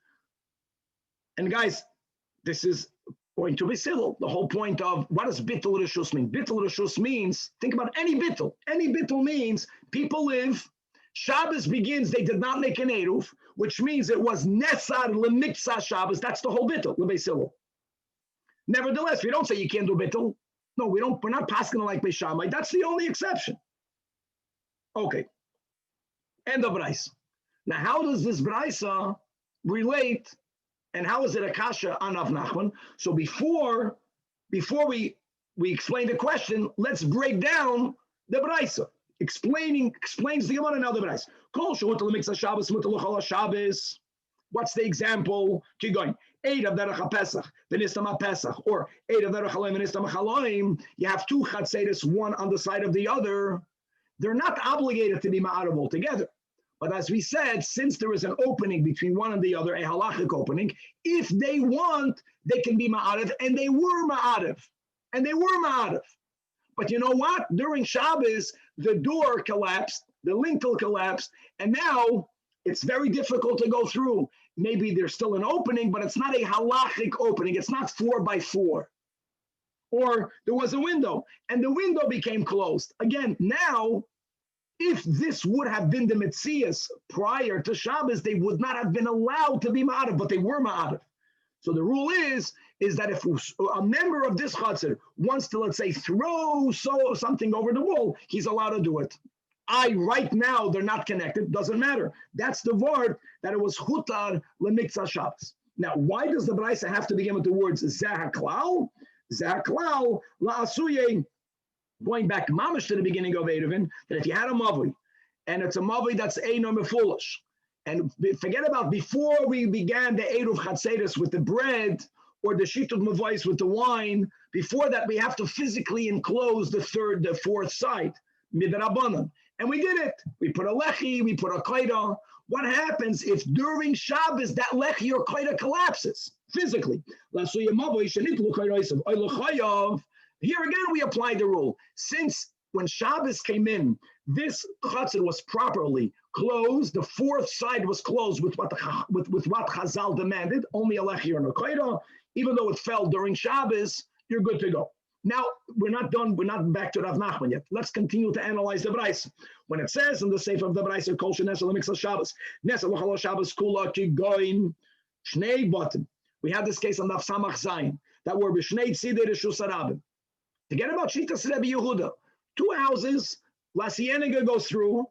And guys, this is going to be civil. The whole point of what does bittul reshus mean? Bittul reshus means, think about any bittul. Any bittul means people live. Shabbos begins, they did not make an eruv, which means it was nesar lemiksa Shabbos. That's the whole bittul, lebeisilu. Nevertheless, we don't say you can't do bittul. No, we don't. We're not passing like Beishamai. That's the only exception. Okay. End of Braisa. Now, how does this Braisa relate, and how is it a kasha on Av Nachman? So before we explain the question, let's break down the Braisa. Explains the Gemara now the Braisa. Kol shehut l'miksa Shabbos mutar l'chol Shabbos. What's the example? Keep going. Eight of derech HaPesach, v'nistam HaPesach, or eight of derech Haloim, v'nistam HaLoim. You have two chatzeres, one on the side of the other. They're not obligated to be ma'arav altogether. But as we said, since there is an opening between one and the other, a halachic opening, if they want, they can be ma'arav, and they were ma'arav. But you know what? During Shabbos, the door collapsed, the lintel collapsed, and now it's very difficult to go through. Maybe there's still an opening, but it's not a halachic opening. It's not 4x4. Or there was a window, and the window became closed. Again, now, if this would have been the Metzias prior to Shabbos, they would not have been allowed to be ma'arav, but they were ma'arav. So the rule is that if a member of this chatzir wants to, let's say, throw something over the wall, he's allowed to do it. Right now, they're not connected, doesn't matter. That's the word that it was chutar lemiksa Shabbos. Now, why does the Braisa have to begin with the words zahaklal? Zahaklal la'asuye, going back mamash to the beginning of ERUVIN, that if you had a mavui, and it's a mavui that's eino mefulish, and forget about before we began the Eruv Chatzeres with the bread or the Shitut Mavois with the wine, before that we have to physically enclose the fourth side, Midrabanan. And we did it. We put a lechi, we put a kaida. What happens if during Shabbos that lechi or kaida collapses physically? Here again we apply the rule. Since when Shabbos came in, this chatzir was properly closed. The fourth side was closed with what Chazal demanded, only a lechi or a kaida. Even though it fell during Shabbos, you're good to go. Now, we're not done. We're not back to Rav Nachman yet. Let's continue to analyze the Braisa. When it says in the Sefer of the Braisa, Kol shenesel l'miksa Shabbos, nesel l'chol Shabbos kula ki goin shnei batim. We had this case on Daf Samach Zayin that were b'shnei tzidei reshus harabim. Forget about Shitas Rebbe Yehuda. Two houses, La Cienega goes through,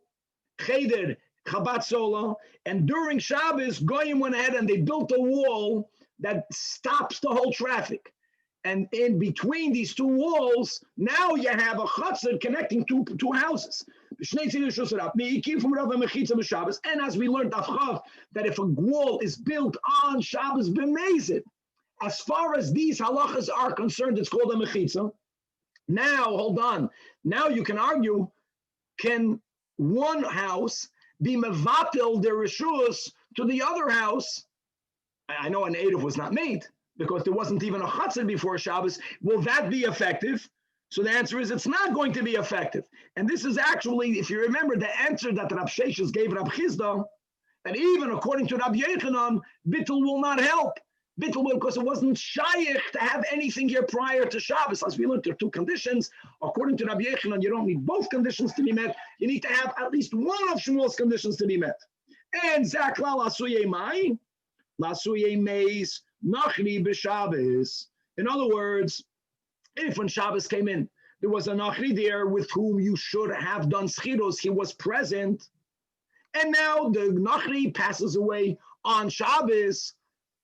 Cheder, Chabat Sola, and during Shabbos, Goyim went ahead and they built a wall that stops the whole traffic. And in between these two walls, now you have a chutzner connecting two houses. And as we learned, that if a wall is built on Shabbos b'mezid, as far as these halachas are concerned, it's called a mechitza. Now, hold on. Now you can argue, can one house be mevatel the reshus to the other house? I know an eruv was not made, because there wasn't even a chatzir before Shabbos. Will that be effective? So the answer is it's not going to be effective. And this is actually, if you remember, the answer that Rab Sheshes gave Rab Chizda, that even according to Rab Yechanan, bittul will not help. Bittul will, because it wasn't shaykh to have anything here prior to Shabbos. As we learned, there are two conditions. According to Rab Yechanan, you don't need both conditions to be met. You need to have at least one of Shmuel's conditions to be met. And Zakla Lasuye Mai, Lasuye Meis, Nachri b'Shabbos. In other words, if when Shabbos came in, there was a Nachri there with whom you should have done schiros, he was present, and now the Nachri passes away on Shabbos.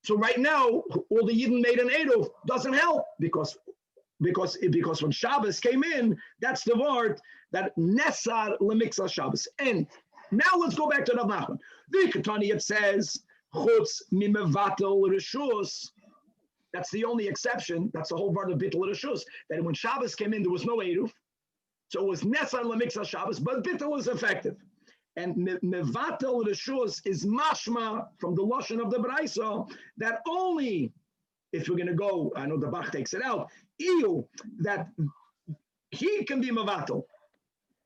So right now, all the Yidden made an Eruv doesn't help, because because when Shabbos came in, that's the word that nesar lemiksa Shabbos. And now let's go back to Rav Nachman. The Ketani, it says chutz mimevatel reshus. That's the only exception. That's the whole part of bittul reshus. That when Shabbos came in, there was no eruv, so it was nesar lemiksa Shabbos, but bittul was effective. And mevatel reshus is mashma from the lashon of the Braisa that only if we're going to go, I know the Bach takes it out, that he can be mevatel,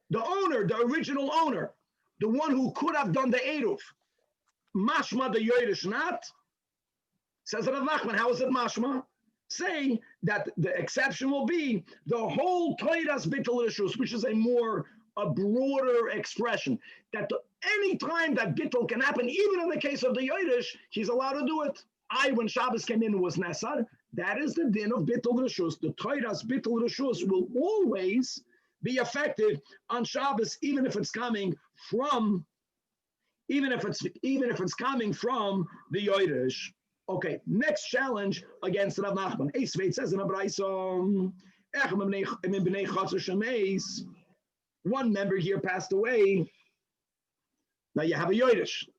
the owner, the original owner, the one who could have done the eruv. Mashma the yoirish not. Says Rav Nachman, how is it mashma? Saying that the exception will be the whole Torah's bittul reshus, which is a broader expression. That any time that bittul can happen, even in the case of the yoirish, he's allowed to do it. When Shabbos came in, was nesar. That is the din of bittul reshus. The Torah's bittul reshus will always be effective on Shabbos, even if it's coming from the yoirish. Okay, next challenge against Rav Nachman. Esveit says in a Braisa, one member here passed away. Now you have a yoirish.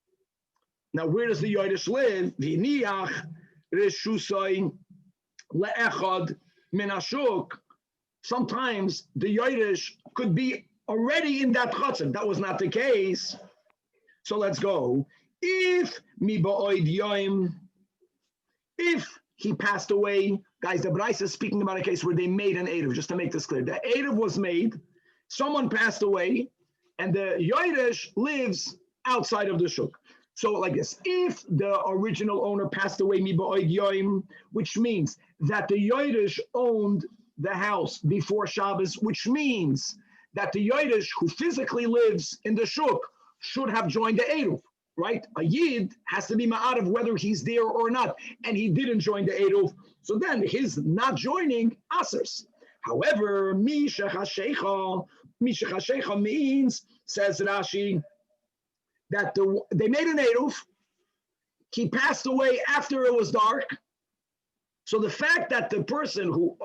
Now where does the yoirish live? V'niach reshusay le'echad min hashuk. Sometimes the yoirish could be already in that chatzar. That was not the case. So let's go. If he passed away, guys, the Braisa is speaking about a case where they made an eruv, just to make this clear. The eruv was made, someone passed away, and the yoirish lives outside of the shuk. So like this, if the original owner passed away, which means that the yoirish owned the house before Shabbos, which means that the yoirish who physically lives in the shuk should have joined the eruv. Right? A yid has to be ma'arav whether he's there or not, and he didn't join the eruv. So then his not joining asers. However, misha chashecha means, says Rashi, that they made an eruv. He passed away after it was dark. So the fact that the person who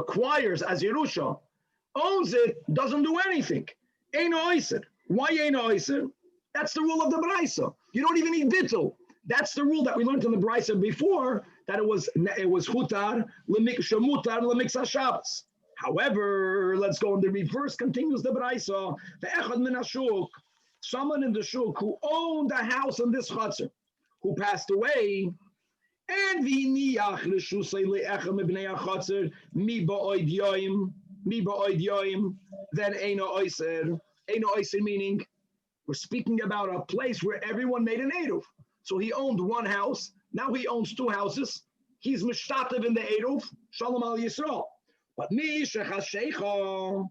acquires as Yerusha owns it doesn't do anything. Ein oiser. Why ein oiser? That's the rule of the Braisa. You don't even need bittul. That's the rule that we learned in the Braisa before, that it was hutar shemutar lemiksa Shabbos. However, let's go in the reverse. Continues the Braisa. The echad min hashuk, someone in the shuk who owned a house in this chatzar, who passed away, and v'niach reshusay le'echem ibnei chatzar mi ba'oid yoim, then eino oiser. Eino oiser meaning, we're speaking about a place where everyone made an eruv. So he owned one house. Now he owns two houses. He's mishtatev in the eruv. Shalom al Yisrael. But misha chashecha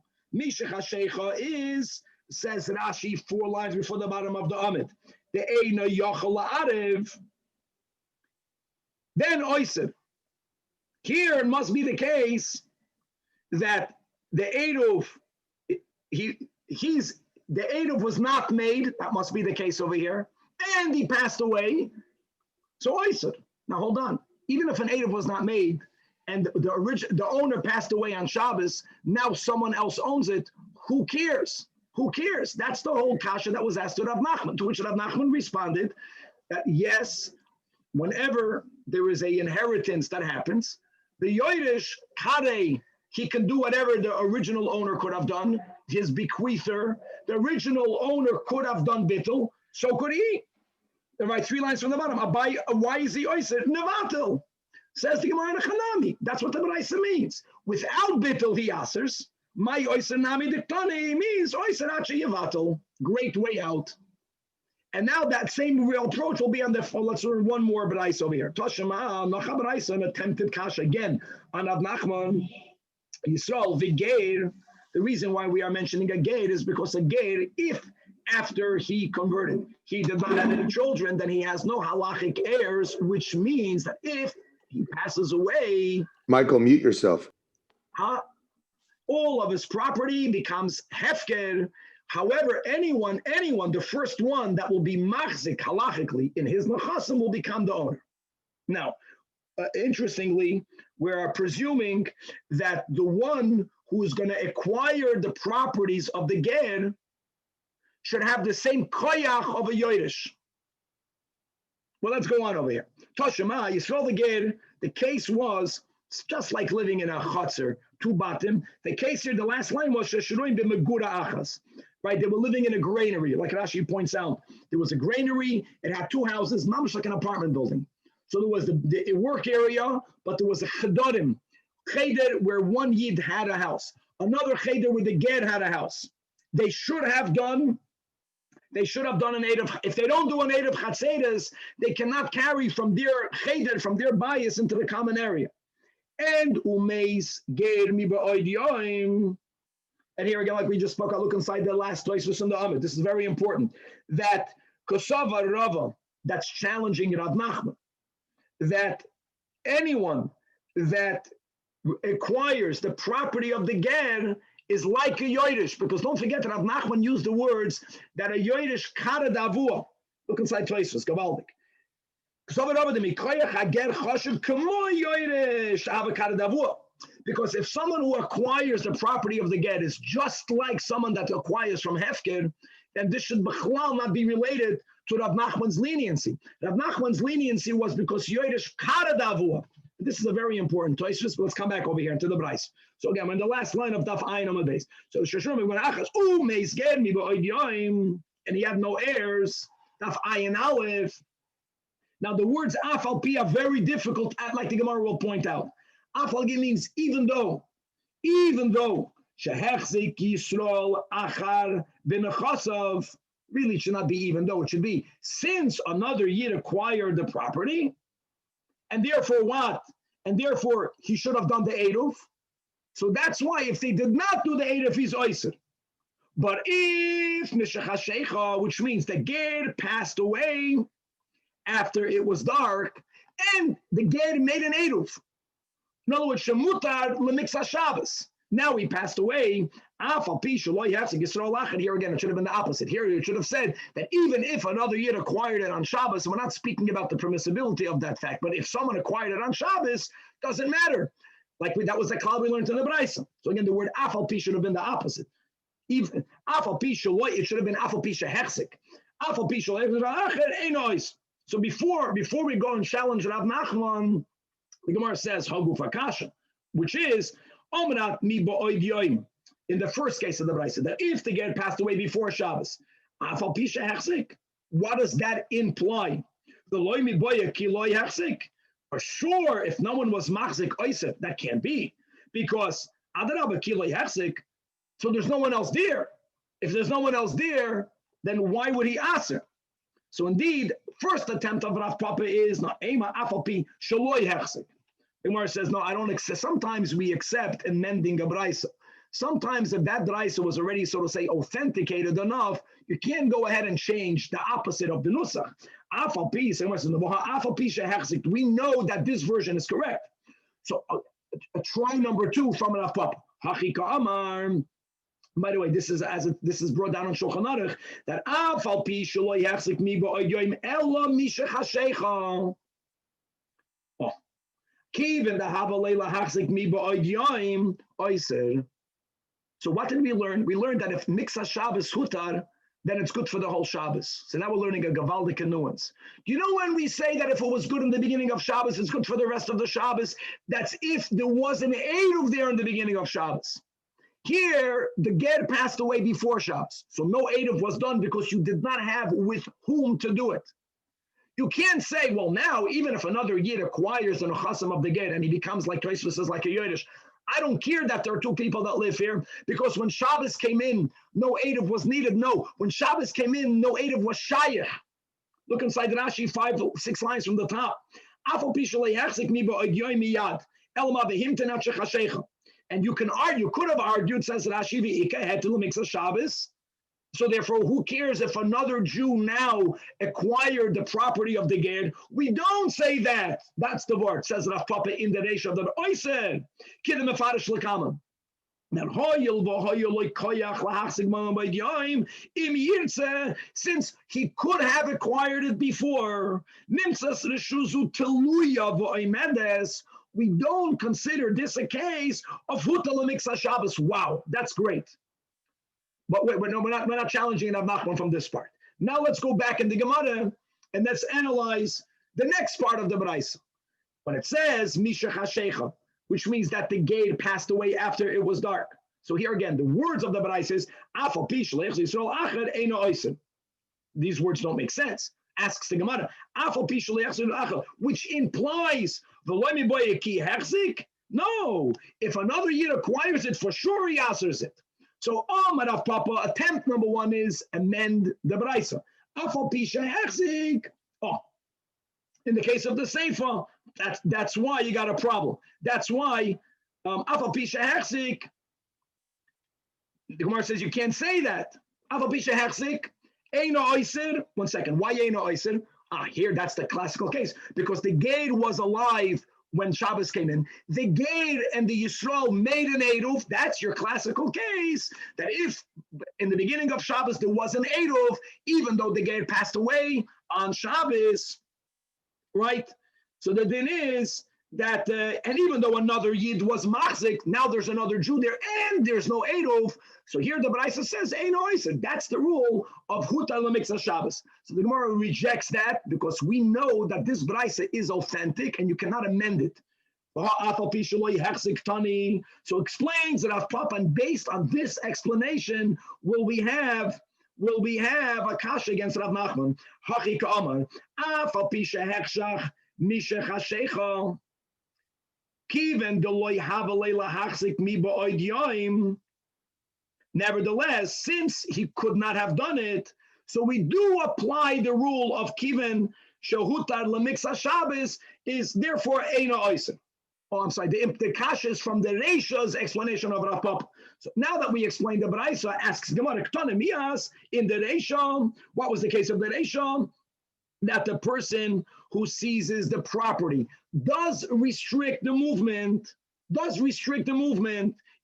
is, says Rashi 4 lines before the bottom of the Amid. The eina yachal la'arev. Then oiser. Here it must be the case that the eruv, the eruv was not made. That must be the case over here. And he passed away. So oiser. Now hold on. Even if an eruv was not made and the owner passed away on Shabbos, now someone else owns it. Who cares? Who cares? That's the whole kasha that was asked to Rav Nachman, to which Rav Nachman responded that yes, whenever there is an inheritance that happens, the yoirish kare, he can do whatever the original owner could have done. His bequeather, the original owner could have done bittul, so could he. Right, 3 lines from the bottom. Why is he oiser? Nevatel. Says the Gemara in Chanami. That's what the Braisa means. Without bittul, he asers. My oiser nami diktani means oiser achi yevatel. Great way out. And now that same real approach will be on the. Let's learn one more Braisa over here. Toshama Nacha Braisa, an attempted kasha again on Rav Nachman Yisrael v'geir. The reason why we are mentioning a geir is because a geir, if after he converted, he did not have any children, then he has no halachic heirs, which means that if he passes away, Michael, mute yourself. All of his property becomes hefker. However, anyone, the first one that will be machzik halachically in his nechasim will become the owner. Now, interestingly, we're presuming that the one who is going to acquire the properties of the ger should have the same koyach of a yoirish. Well, let's go on over here. Toshema, Yisrael the ger, the case was, it's just like living in a chutzner, two batim. The case here, the last line was, Sheshurim b'megura achas. Right, they were living in a granary, like Rashi points out. There was a granary, it had two houses, mamish like an apartment building. So there was the work area, but there was a chedarim, cheder where one yid had a house, another cheder where the ger had a house. They should have done an aid of, if they don't do an aid of chatzeres, they cannot carry from their cheder, from their bias into the common area. And umeis ger mi ba'oidiyim. And here again, like we just spoke, I'll look inside the last Tosfos in the Amid. This is very important. That Kosova Rava, that's challenging Rav Nachman, that anyone that acquires the property of the ger is like a yoirish, because don't forget that Rav Nachman used the words that a yoirish kara davua. Look inside Tosfos, Gavaldik. Kosova Rava de mikoyach hager choshev kamo yoirish ava kara davua. Because if someone who acquires the property of the ger is just like someone that acquires from Hefker, then this should not be related to Rav Nachman's leniency. Rav Nachman's leniency was because Yoirish Karadavua. This is a very important Tosfos, but let's come back over here into the Brais. So again, we're in the last line of Daf Ayin on the base. So Sheshurmi when Achas, meis ger mi ba'oidiyim, and he had no heirs. Daf Ayin Aleph. Now the words Afal Pi are very difficult, like the Gemara will point out. Afal means even though Shehechzik Yisrael Achar B'Nechasav, really it should not be even though, it should be since another yid acquired the property, and therefore what? And therefore he should have done the Eruv. So that's why if they did not do the Eruv, he's Oyser. But if Mishachashecha, which means the ger passed away after it was dark, and the ger made an Eruv. In other words, Shemutar lemiksa Shabbos. Now he passed away. Here again, it should have been the opposite. Here it should have said that even if another yid acquired it on Shabbos, and we're not speaking about the permissibility of that fact, but if someone acquired it on Shabbos, doesn't matter. That was the klal we learned in the Braisa. So again, the word afal pi should have been the opposite. Even afal pi shaloi, it should have been afal pi shehechzik. Afal pi shaloi. So before we go and challenge Rav Nachman, the Gemara says Haguf Akasha, which is Omrat mi ba'oidiyim. In the first case of the Braisa, that if the ger passed away before Shabbos, afal pi shehechzik. What does that imply? The loy mi boya ki loy hechzik. For sure, if no one was machzik oisef, that can't be, because adarabah ki loy hechzik. So there's no one else there. If there's no one else there, then why would he aser? So indeed, first attempt of Rav Papa is not ema afal pi shaloi hechzik. The Gemara says, no, I don't accept. Sometimes we accept amending a Braisa. Sometimes if that Braisa was already, so to say, authenticated enough, you can't go ahead and change the opposite of the Nusach. Afal pi, afal pi shehechzik. We know that this version is correct. So try number 2 from Rav Papa. Hachika Amar. By the way, this is brought down on Shulchan Aruch that afal pi shaloi hechzik mi ba'oidiyim ela mishachashecha. Kiven the havalela hachzik mi ba'oidiyim oiser. So what did we learn? We learned that if Miksa Shabbos hutar, then it's good for the whole Shabbos. So now we're learning a gavaldik nuance. Do you know when we say that if it was good in the beginning of Shabbos, it's good for the rest of the Shabbos? That's if there was an Eruv there in the beginning of Shabbos. Here, the ger passed away before Shabbos. So no Eruv was done because you did not have with whom to do it. You can't say, well, now, even if another yid acquires an chasam of the ger and he becomes like Tosfos says, like a yoirish, I don't care that there are 2 people that live here, because when Shabbos came in, no Eruv was needed. No, when Shabbos came in, no Eruv was shayach. Look inside the Rashi, 5-6 lines from the top. And you can argue, could have argued, says Rashi, V'ika had to mix a Shabbos. So therefore, who cares if another Jew now acquired the property of the ger? We don't say that. That's the word, says Rav Papa in the Reish of the Oyser. Kidem Mefarish L'Kamam. Since he could have acquired it before, we don't consider this a case of Hutal Miksa Shabbos. Wow, that's great. But wait, no, we're not challenging Rav Nachman from this part. Now let's go back in the Gemara and let's analyze the next part of the Braisa. When it says Misha Hashecha, which means that the gate passed away after it was dark. So here again, the words of the Braisa is Afal Pishlech Yisrael Achad Eino Oisen. These words don't make sense. Asks the Gemara, Afal Pishlech Yisrael Achad, which implies V'loimi Boyeki Hechzik. No, if another Yid acquires it, for sure he answers it. So Rav Papa, attempt number one is amend the Braisa. Afal Pisha Hechzik. Oh, in the case of the Seifa, that's why you got a problem. That's why Afal Pisha Hechzik. The Gemara says you can't say that. Afal Pisha Hechzik. Eino Oiser. 1 second. Why Eino Oiser? Here that's the classical case because the gate was alive when Shabbos came in. The gate and the Yisrael made an Eruv. That's your classical case. That if in the beginning of Shabbos there was an Eruv, even though the gate passed away on Shabbos, right? So the din is that, and even though another Yid was Machzik, now there's another Jew there, and there's no Eruv. So here the Braisa says, Ein Oiser. That's the rule of Huta L'Miksa Shabbos. So the Gemara rejects that because we know that this Braisa is authentic and you cannot amend it. So explains that Rav Papa, and based on this explanation, will we have a kasha against Rav Nachman. Hachi ka'amar, afal pisha hechshach misha chashecha, kiven deloy havalei lahachzik mi ba'od yoim. Nevertheless, since he could not have done it, so we do apply the rule of kiven shehutar lemiksa Shabbos is therefore eina oiser. Oh, I'm sorry. The kasha is from the Reisha's explanation of Rav Papa. So now that we explained the Braisa, asks Gemara K'tanemias in the Reisha. What was the case of the Reisha? That the person who seizes the property does restrict the movement.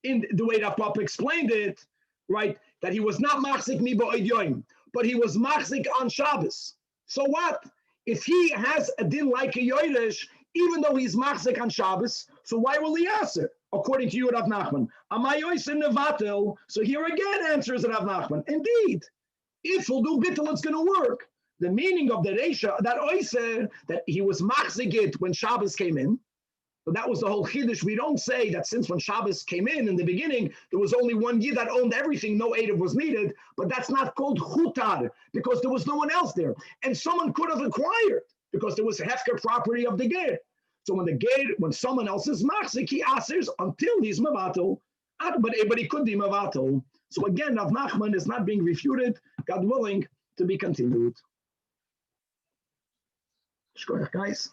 In the way that Papa explained it, right? That he was not machzik mi ba'od yoim, but he was machzik on Shabbos. So what? If he has a din like a yoresh, even though he's machzik on Shabbos, so why will he answer? According to you, Rav Nachman. Amay oiser nevatel. So here again answers Rav Nachman. Indeed, if we'll do bittul, it's going to work. The meaning of the Reisha, that oiser, that he was machzik it when Shabbos came in. So that was the whole chiddush. We don't say that since when Shabbos came in the beginning, there was only one Yid that owned everything, no Eruv was needed, but that's not called chutar, because there was no one else there. And someone could have acquired, because there was hefker property of the ger. So when someone else is machzik, he asers until he's mavatel, but he could be mavatel. So again, Rav Nachman is not being refuted, God willing, to be continued. Shkoyach, guys.